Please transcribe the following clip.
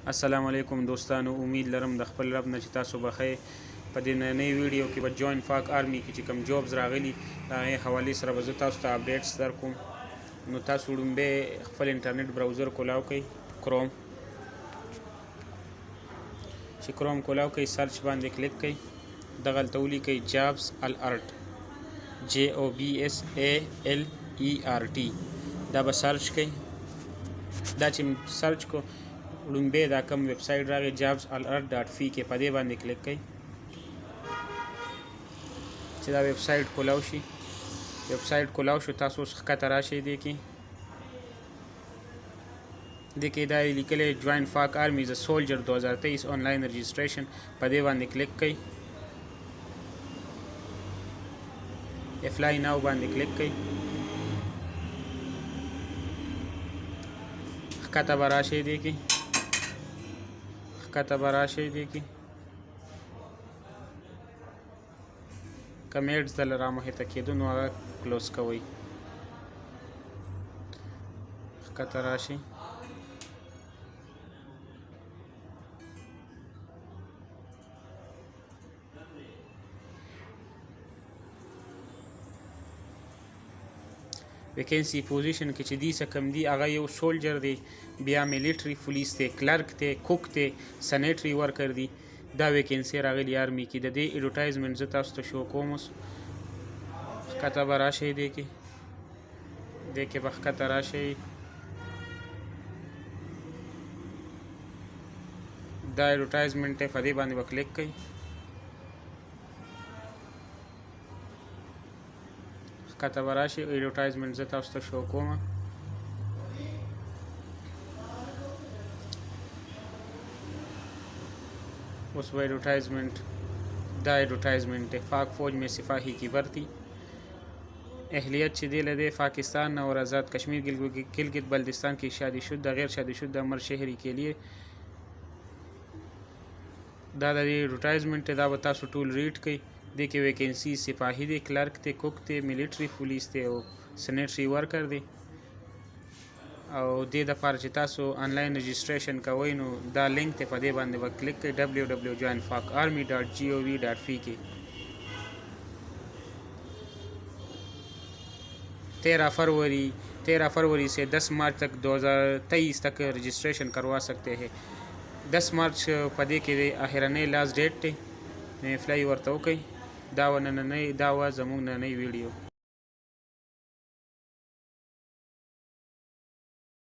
السلام علیکم دوستانو، امید لرم د خپل رب نه چې تاسو به ښه. په دې نننۍ ویډیو کې به جوین فاک آرمي کې چې کوم جابز راغلي د هغې حوالې سره به زه تاسو ته اپډیټس درکوم. نو تاسو لومبی خپل انټرنیټ براوزر کولاو کړئ، کروم. چې کروم کولاو کړئ سرچ باندې کلیک کړئ، دغلته ولیکئ جابز الارټ، JOBSALERT. دا به سرچ کړئ. دا چې سرچ کو لومبی دا کوم ویب سایټ راغی jobsalert.fi کې په دې باندې کلیک کړئ چې دا ویب سایټ کولاو شي. ویب سایټ کولاو شو، تاسو اوس ښکته راشئ. دې کې دا لیکلی جوین فاک آرمی ز سولجر 2023 آنلاین رجسټریشن، په دې باندې کلیک کړئ. اپلای ناو باندې کلیک کړئ. ښکته به راشئ. دې کې کوم ایډز دله رامخته کېدو نو هغه کلوز کوئ. ښکته راشئ. ویکینسی پوزیشن کې چې دی څه کم دی، هغه یو سولجر دی، بیا میلیټري پولیس دی، کلرک دی، کوک دی، سنیټري ورکر دی. دا ویکینسی راغلی آرمی کې. د دې ایډورټایزمنټ زه تاسو ته شو کوم. اوس ښکته به راشئ. دې کې به ښکته راشئ. دا ایډورټایزمنټ دی، په دې باندې به کلیک کړئ. ښکته به راشئ. ایډورټایزمنټ زه تاسو ته شو کوم. اوس به ایډورټایزمنټ، دا ایډورټایزمنٹ ہے پاک فوج میں سپاہی کی ورتی. اہلیت چې دی لدے پاکستان اور آزاد کشمیر گلگت بلتستان کی شادی شدہ غیر شادی شدہ امر شہری کے لیے. دا د ایډورټایزمنٹ دا به تاسو ټول ریډ کړئ. دې کې ویکینسی سپاهي دی، کلرک دی، کوک دی، میلیټري پولیس دی او سنیټري ورکر دی. او دې دپاره چې تاسو آنلاین رجسټریشن کوئ نو دا لینک دی، په دې باندې به کلیک کړئ www.joinfakarmy.gov.fi کې. 13 फरवरी से 10 मार्च तक 2023 तक रजिस्ट्रेशन करवा सकते हैं. 10 मार्च په دې کې اخرنۍ لاست ډیټ دی. نو اپلای ورته وکړئ. دا و زموږ نننۍ ویډیو.